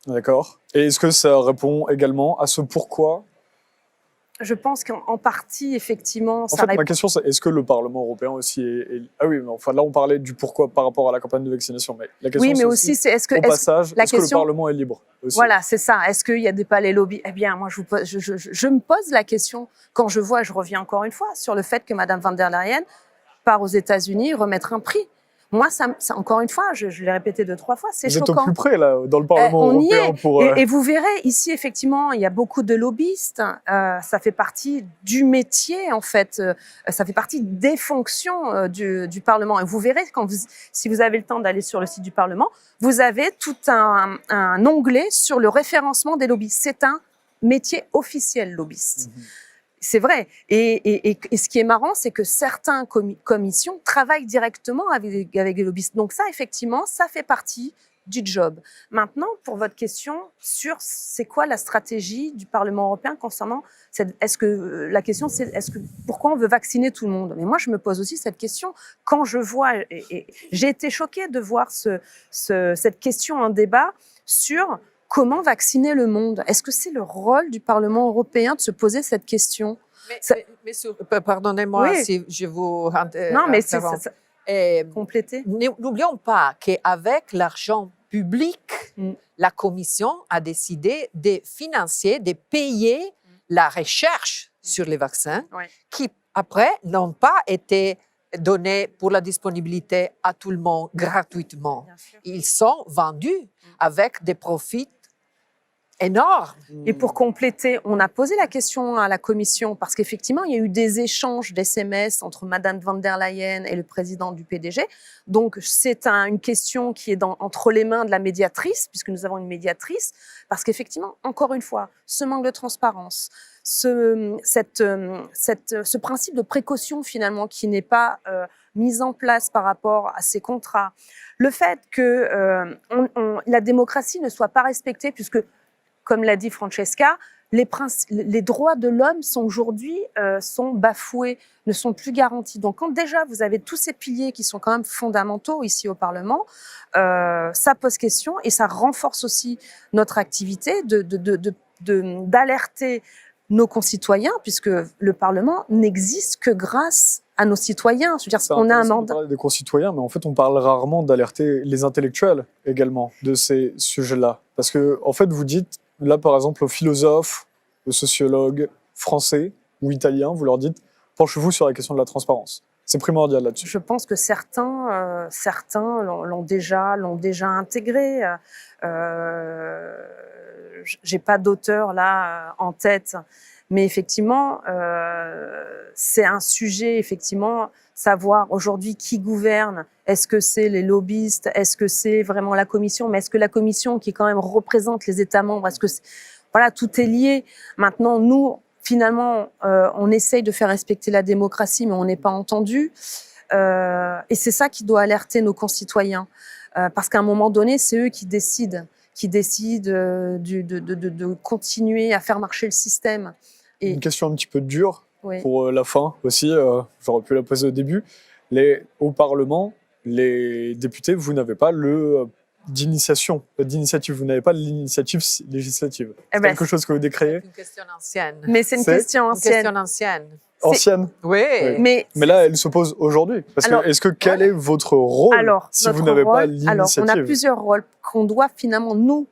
D'accord. Et est-ce que ça répond également à ce pourquoi? Je pense qu'en partie, effectivement, En ça fait, répond. ma question, c'est est-ce que le Parlement européen aussi Ah oui, mais enfin là, on parlait du pourquoi par rapport à la campagne de vaccination. Mais la question, Oui, mais c'est aussi, c'est est-ce que. au passage, la est-ce que le question- Parlement est libre aussi? Voilà, c'est ça. Est-ce qu'il y a des palais lobbies? Eh bien, moi, je me pose la question quand je vois, je reviens encore une fois, sur le fait que Madame van der Leyen part aux États-Unis remettre un prix. Moi, ça, encore une fois, je l'ai répété 2-3 fois, c'est Vous êtes choquant. au plus près, là, dans le Parlement On y européen est. pour... Et vous verrez, ici, effectivement, il y a beaucoup de lobbyistes. Ça fait partie du métier, en fait. Ça fait partie des fonctions du Parlement. Et vous verrez, si vous avez le temps d'aller sur le site du Parlement, vous avez tout un onglet sur le référencement des lobbyistes. C'est un métier officiel, lobbyiste. C'est vrai. Et ce qui est marrant, c'est que certaines commissions travaillent directement avec des lobbyistes. Donc ça, effectivement, ça fait partie du job. Maintenant, pour votre question sur c'est quoi la stratégie du Parlement européen concernant la question c'est pourquoi on veut vacciner tout le monde? Mais moi, je me pose aussi cette question quand je vois et j'ai été choquée de voir cette question en débat sur comment vacciner le monde. Est-ce que c'est le rôle du Parlement européen de se poser cette question? Pardonnez-moi Oui. si je vous Non, mais c'est interromps. complété. N'oublions pas qu'avec l'argent public, la Commission a décidé de financer, de payer la recherche sur les vaccins Ouais. qui, après, n'ont pas été donnés pour la disponibilité à tout le monde gratuitement. Bien sûr. Ils sont vendus avec des profits énorme. Et pour compléter, on a posé la question à la Commission parce qu'effectivement, il y a eu des échanges d'SMS entre Madame van der Leyen et le président du PDG. Donc, c'est une question qui est entre les mains de la médiatrice, puisque nous avons une médiatrice, parce qu'effectivement, encore une fois, ce manque de transparence, ce principe de précaution finalement qui n'est pas mise en place par rapport à ces contrats, le fait que la démocratie ne soit pas respectée, puisque comme l'a dit Francesca, les droits de l'homme sont aujourd'hui sont bafoués, ne sont plus garantis. Donc quand déjà vous avez tous ces piliers qui sont quand même fondamentaux ici au Parlement, ça pose question et ça renforce aussi notre activité d'alerter nos concitoyens, puisque le Parlement n'existe que grâce à nos citoyens. Je veux dire, on a un mandat. On parle des concitoyens, mais en fait, on parle rarement d'alerter les intellectuels également de ces sujets-là. Parce que, en fait, vous dites, là, par exemple, aux philosophes, aux sociologues français ou italiens, vous leur dites, penchez-vous sur la question de la transparence. C'est primordial là-dessus. Je pense que certains l'ont déjà intégré. J'ai pas d'auteur là en tête, mais effectivement, c'est un sujet, effectivement, savoir aujourd'hui qui gouverne. Est-ce que c'est les lobbyistes? Est-ce que c'est vraiment la Commission? Mais est-ce que la Commission, qui quand même représente les États membres, est-ce que voilà, tout est lié. Maintenant, nous, finalement, on essaye de faire respecter la démocratie, mais on n'est pas entendu. Et c'est ça qui doit alerter nos concitoyens, parce qu'à un moment donné, c'est eux qui décident de continuer à faire marcher le système. Et une question un petit peu dure oui. pour la fin aussi, j'aurais pu la poser au début. Au Parlement, les députés, vous n'avez pas d'initiative, vous n'avez pas l'initiative législative. C'est quelque chose que vous décréez. C'est une question ancienne. Mais c'est une question ancienne. Ancienne. Oui. Mais là, elle se pose aujourd'hui. Parce que quel est votre rôle si vous n'avez pas l'initiative? Alors, on a plusieurs rôles qu'on doit finalement nous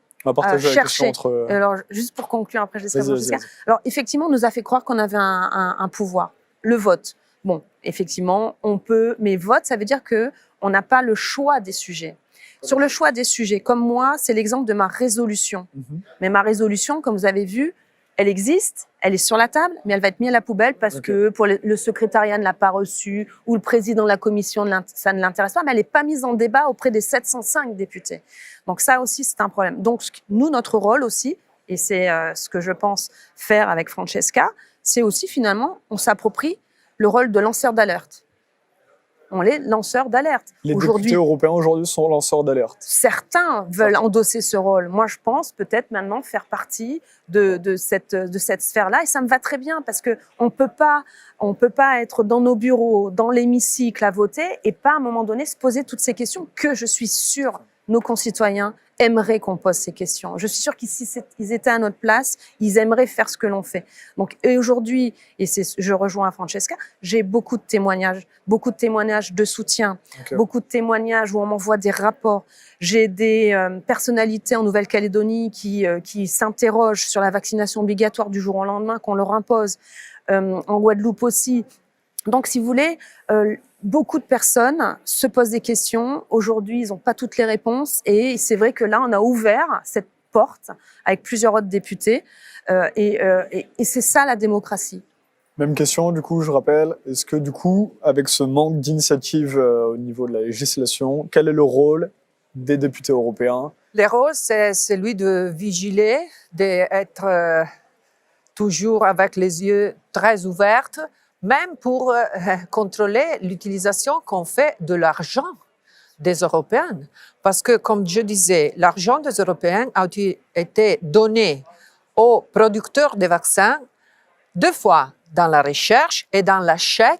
chercher. Alors, juste pour conclure, après je laisserai Francesca. Alors, effectivement, on nous a fait croire qu'on avait un pouvoir, le vote. Bon, effectivement, on peut, mais vote, ça veut dire que on n'a pas le choix des sujets. Sur le choix des sujets, comme moi, c'est l'exemple de ma résolution. Mais ma résolution, comme vous avez vu, elle existe, elle est sur la table, mais elle va être mise à la poubelle parce que pour le secrétariat ne l'a pas reçue ou le président de la commission, ça ne l'intéresse pas, mais elle n'est pas mise en débat auprès des 705 députés. Donc ça aussi, c'est un problème. Donc nous, notre rôle aussi, et c'est ce que je pense faire avec Francesca, c'est aussi finalement, on s'approprie le rôle de lanceur d'alerte. On est lanceur d'alerte. Les députés européens aujourd'hui sont lanceurs d'alerte. Certains veulent endosser ce rôle. Moi, je pense peut-être maintenant faire partie de cette sphère-là. Et ça me va très bien parce qu'on peut pas être dans nos bureaux, dans l'hémicycle à voter et pas à un moment donné se poser toutes ces questions que je suis sûre nos concitoyens aimeraient qu'on pose ces questions. Je suis sûre qu'ici, ils étaient à notre place, ils aimeraient faire ce que l'on fait. Donc, et aujourd'hui, et je rejoins Francesca, j'ai beaucoup de témoignages de soutien, beaucoup de témoignages où on m'envoie des rapports. J'ai des personnalités en Nouvelle-Calédonie qui s'interrogent sur la vaccination obligatoire du jour au lendemain qu'on leur impose. En Guadeloupe aussi. Donc, si vous voulez, beaucoup de personnes se posent des questions. Aujourd'hui, ils n'ont pas toutes les réponses. Et c'est vrai que là, on a ouvert cette porte avec plusieurs autres députés. Et c'est ça, la démocratie. Même question, du coup, je rappelle. Est-ce que, du coup, avec ce manque d'initiative au niveau de la législation, quel est le rôle des députés européens? Le rôle, c'est celui de vigiler, d'être toujours avec les yeux très ouverts, même pour contrôler l'utilisation qu'on fait de l'argent des Européens. Parce que, comme je disais, l'argent des Européens a été donné aux producteurs de vaccins 2 fois dans la recherche et dans l'achat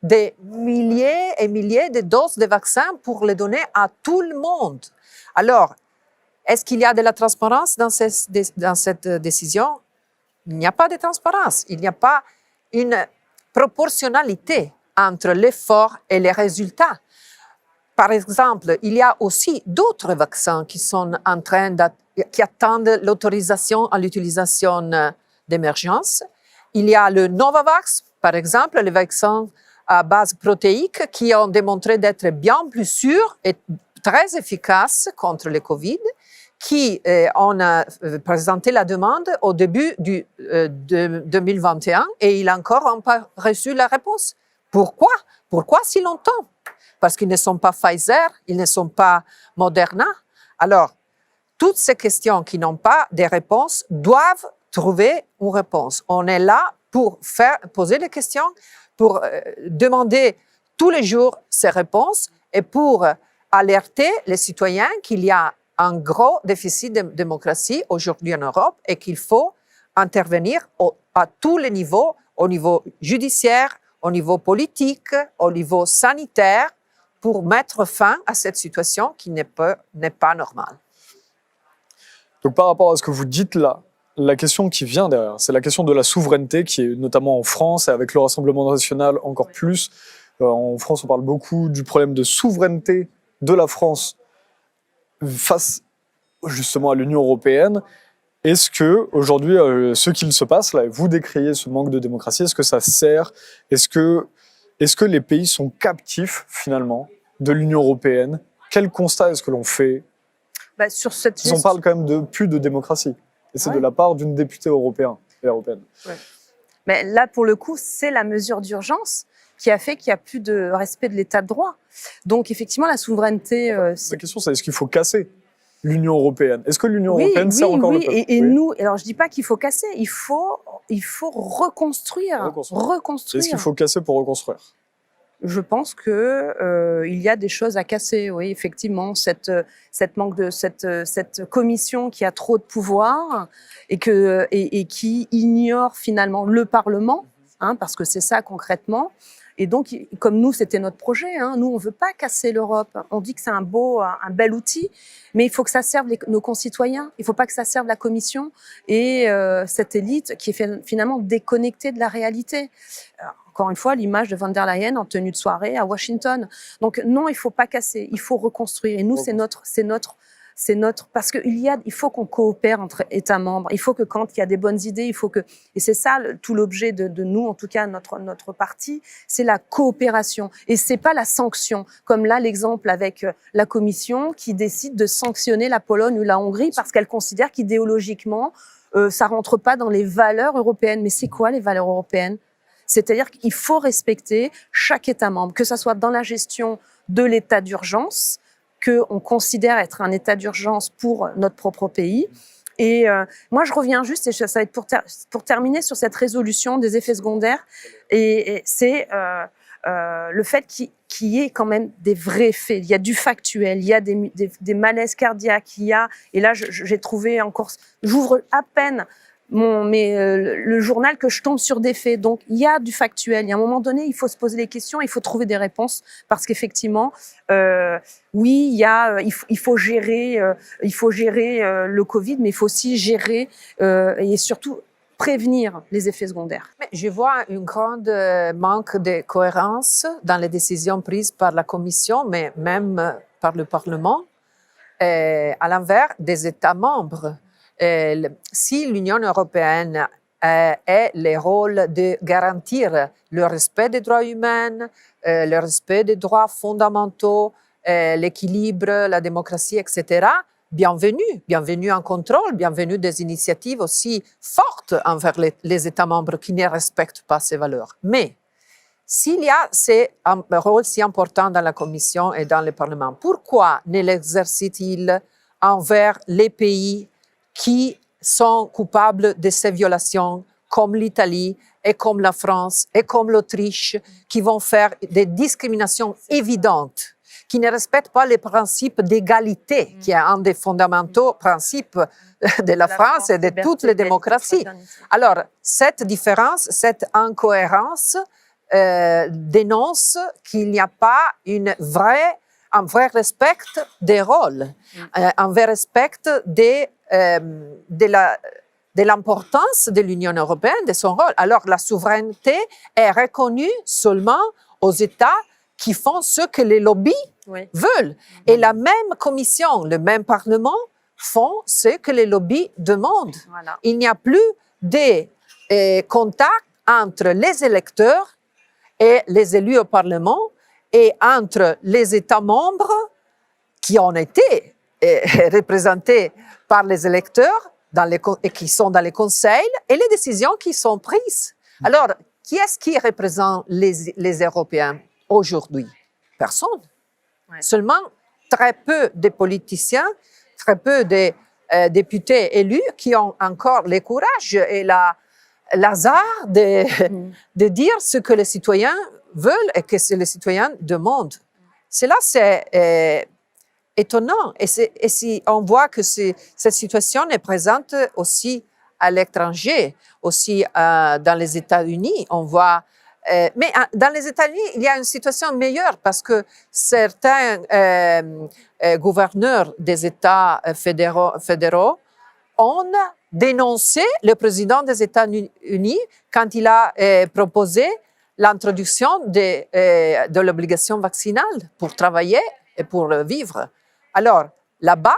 des milliers et milliers de doses de vaccins pour les donner à tout le monde. Alors, est-ce qu'il y a de la transparence dans cette décision? Il n'y a pas de transparence. Il n'y a pas une proportionnalité entre l'effort et les résultats. Par exemple, il y a aussi d'autres vaccins qui sont qui attendent l'autorisation à l'utilisation d'émergence. Il y a le Novavax, par exemple, les vaccins à base protéique qui ont démontré d'être bien plus sûrs et très efficaces contre le Covid. qui on a présenté la demande au début de 2021 et il n'a encore pas reçu la réponse. Pourquoi? Pourquoi si longtemps? Parce qu'ils ne sont pas Pfizer, ils ne sont pas Moderna. Alors, toutes ces questions qui n'ont pas de réponse doivent trouver une réponse. On est là pour poser des questions, pour demander tous les jours ces réponses et pour alerter les citoyens qu'il y a un gros déficit de démocratie aujourd'hui en Europe et qu'il faut intervenir à tous les niveaux, au niveau judiciaire, au niveau politique, au niveau sanitaire, pour mettre fin à cette situation qui n'est pas normale. Donc par rapport à ce que vous dites là, la question qui vient derrière, c'est la question de la souveraineté qui est notamment en France et avec le Rassemblement national encore plus. En France, on parle beaucoup du problème de souveraineté de la France face justement à l'Union européenne. Est-ce que aujourd'hui, ce qu'il se passe là, et vous décriez ce manque de démocratie, est-ce que ça sert? Est-ce que les pays sont captifs finalement de l'Union européenne? Quel constat est-ce que l'on fait? Sur cette On parle quand même de plus de démocratie. Et c'est de la part d'une députée européenne. Ouais. Mais là, pour le coup, c'est la mesure d'urgence qui a fait qu'il n'y a plus de respect de l'état de droit. Donc, effectivement, la souveraineté... La question, c'est est-ce qu'il faut casser l'Union européenne? Est-ce que l'Union européenne sert encore le peuple? Et nous, alors je dis pas qu'il faut casser, il faut reconstruire. Est-ce qu'il faut casser pour reconstruire? Je pense que il y a des choses à casser, oui, effectivement, cette commission qui a trop de pouvoir et qui ignore finalement le Parlement, parce que c'est ça concrètement. Et donc, comme nous, c'était notre projet, nous, on veut pas casser l'Europe. On dit que c'est un bel outil, mais il faut que ça serve nos concitoyens. Il faut pas que ça serve la Commission et cette élite qui est finalement déconnectée de la réalité. Alors, encore une fois, l'image de von der Leyen en tenue de soirée à Washington. Donc non, il faut pas casser, il faut reconstruire. Et nous, c'est notre, parce il faut qu'on coopère entre États membres. Il faut que quand il y a des bonnes idées, et c'est ça tout l'objet de nous, en tout cas notre parti, c'est la coopération. Et c'est pas la sanction, comme là l'exemple avec la Commission qui décide de sanctionner la Pologne ou la Hongrie parce qu'elle considère qu'idéologiquement, ça rentre pas dans les valeurs européennes. Mais c'est quoi les valeurs européennes? C'est-à-dire qu'il faut respecter chaque État membre, que ce soit dans la gestion de l'état d'urgence, qu'on considère être un état d'urgence pour notre propre pays. Et moi, je reviens juste, et ça va être pour terminer sur cette résolution des effets secondaires, et c'est le fait qu'il y ait quand même des vrais faits. Il y a du factuel, il y a des malaises cardiaques, et là, j'ai trouvé encore, j'ouvre à peine le journal que je tombe sur des faits. Donc, il y a du factuel. Il y a un moment donné, il faut se poser des questions, il faut trouver des réponses parce qu'effectivement, oui, il faut gérer le Covid, mais il faut aussi gérer et surtout prévenir les effets secondaires. Mais je vois un grand manque de cohérence dans les décisions prises par la Commission, mais même par le Parlement, à l'envers des États membres. Si l'Union européenne a le rôle de garantir le respect des droits humains, le respect des droits fondamentaux, l'équilibre, la démocratie, etc., bienvenue en contrôle, bienvenue des initiatives aussi fortes envers les États membres qui ne respectent pas ces valeurs. Mais s'il y a un rôle si important dans la Commission et dans le Parlement, pourquoi ne l'exerce-t-il envers les pays qui sont coupables de ces violations, comme l'Italie et comme la France et comme l'Autriche, qui vont faire des discriminations évidentes, qui ne respectent pas les principes d'égalité, qui est un des fondamentaux principes de la France et de toutes les démocraties. Alors, cette différence, cette incohérence dénonce qu'il n'y a pas un vrai respect des rôles, un vrai respect de l'importance de l'Union européenne, de son rôle. Alors, la souveraineté est reconnue seulement aux États qui font ce que les lobbies veulent. Et la même Commission, le même Parlement font ce que les lobbies demandent. Voilà. Il n'y a plus de contact entre les électeurs et les élus au Parlement et entre les États membres qui ont été représentés par les électeurs et qui sont dans les conseils et les décisions qui sont prises. Alors, qui est-ce qui représente les Européens aujourd'hui? Personne. Ouais. Seulement très peu de politiciens, très peu de députés élus qui ont encore le courage et l'hasard de dire ce que les citoyens veulent et que les citoyens demandent. Cela, c'est étonnant. Et si on voit que cette situation est présente aussi à l'étranger, aussi dans les États-Unis, on voit. Mais dans les États-Unis, il y a une situation meilleure parce que certains gouverneurs des États fédéraux ont dénoncé le président des États-Unis quand il a proposé l'introduction de l'obligation vaccinale pour travailler et pour vivre. Alors, là-bas,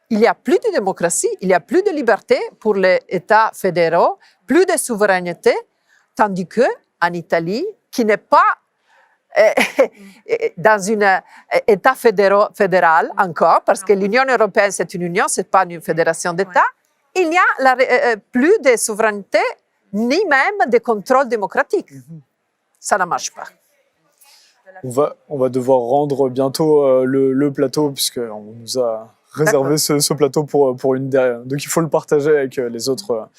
il n'y a plus de démocratie, il n'y a plus de liberté pour les États fédéraux, plus de souveraineté, tandis que en Italie, qui n'est pas dans un État fédéral encore, parce que l'Union européenne, c'est une union, ce n'est pas une fédération d'États, il n'y a plus de souveraineté, ni même de contrôle démocratique. Ça ne marche pas. On va devoir rendre bientôt le plateau, puisqu'on nous a réservé ce plateau pour une dernière. Donc il faut le partager avec les autres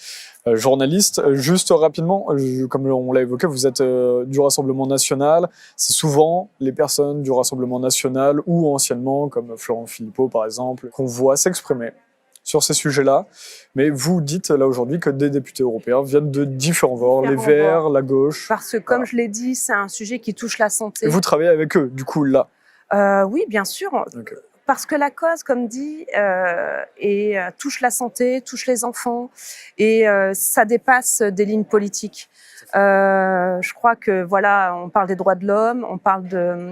journalistes. Juste rapidement, comme on l'a évoqué, vous êtes du Rassemblement national. C'est souvent les personnes du Rassemblement national ou anciennement, comme Florent Philippot par exemple, qu'on voit s'exprimer sur ces sujets-là. Mais vous dites là aujourd'hui que des députés européens viennent de différents bords, les Verts, la gauche. Parce que comme je l'ai dit, c'est un sujet qui touche la santé. Et vous travaillez avec eux, du coup, là? Oui, bien sûr. Okay. Parce que la cause, comme dit, touche la santé, touche les enfants, et ça dépasse des lignes politiques. Je crois que voilà, on parle des droits de l'homme, on parle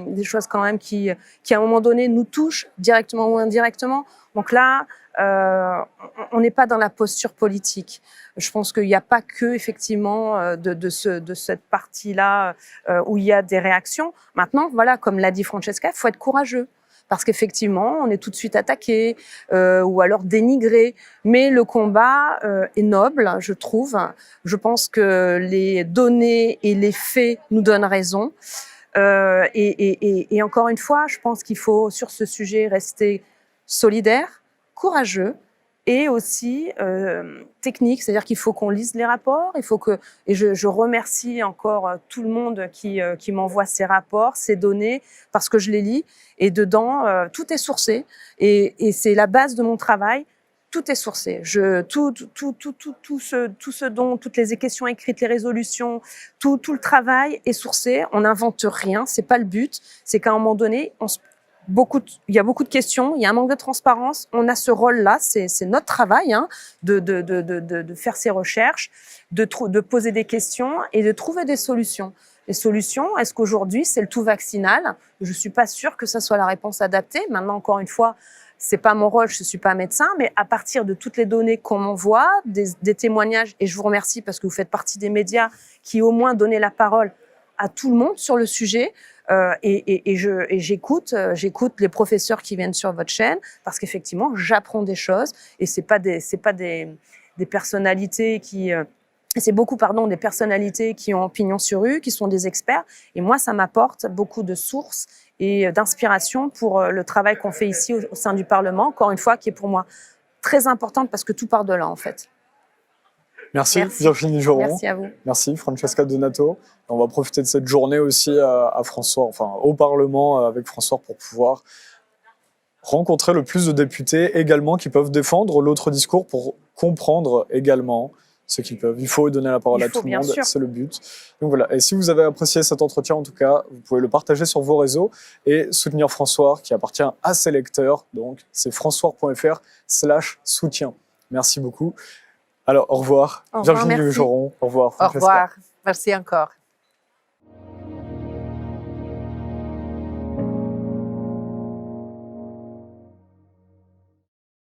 des choses quand même qui à un moment donné nous touchent directement ou indirectement. Donc là, on n'est pas dans la posture politique. Je pense qu'il n'y a pas que effectivement de cette partie-là où il y a des réactions. Maintenant, voilà, comme l'a dit Francesca, il faut être courageux. Parce qu'effectivement, on est tout de suite attaqué ou alors dénigré. Mais le combat est noble, je trouve. Je pense que les données et les faits nous donnent raison. Et encore une fois, je pense qu'il faut, sur ce sujet, rester solidaire, courageux et aussi technique. C'est-à-dire qu'il faut qu'on lise les rapports. Il faut que, et je remercie encore tout le monde qui m'envoie ces rapports, ces données, parce que je les lis. Et dedans, tout est sourcé. Et c'est la base de mon travail. Tout est sourcé. Toutes les questions écrites, les résolutions, tout le travail est sourcé. On n'invente rien. C'est pas le but. C'est qu'à un moment donné, il y a beaucoup de questions. Il y a un manque de transparence. On a ce rôle-là. C'est notre travail, hein, de faire ces recherches, de poser des questions et de trouver des solutions. Les solutions, est-ce qu'aujourd'hui, c'est le tout vaccinal? Je ne suis pas sûre que ça soit la réponse adaptée. Maintenant, encore une fois, ce n'est pas mon rôle, je ne suis pas médecin, mais à partir de toutes les données qu'on m'envoie, des témoignages, et je vous remercie parce que vous faites partie des médias qui au moins donnaient la parole à tout le monde sur le sujet, j'écoute les professeurs qui viennent sur votre chaîne parce qu'effectivement, j'apprends des choses et c'est pas des personnalités qui... C'est beaucoup, des personnalités qui ont pignon sur rue, qui sont des experts. Et moi, ça m'apporte beaucoup de sources et d'inspiration pour le travail qu'on fait ici au sein du Parlement, encore une fois, qui est pour moi très importante parce que tout part de là, en fait. Merci. Virginie Joron. Merci à vous. Merci Francesca Donato. On va profiter de cette journée aussi à François, enfin au Parlement avec François pour pouvoir rencontrer le plus de députés également qui peuvent défendre l'autre discours pour comprendre également ce qu'ils peuvent. Il faut donner la parole à tout le monde, c'est le but. Donc voilà, et si vous avez apprécié cet entretien, en tout cas, vous pouvez le partager sur vos réseaux et soutenir François, qui appartient à ses lecteurs. Donc c'est françois.fr/soutien. Merci beaucoup. Alors, au revoir. Au revoir, Virginie merci. Joron. Au revoir. Au revoir. Merci encore.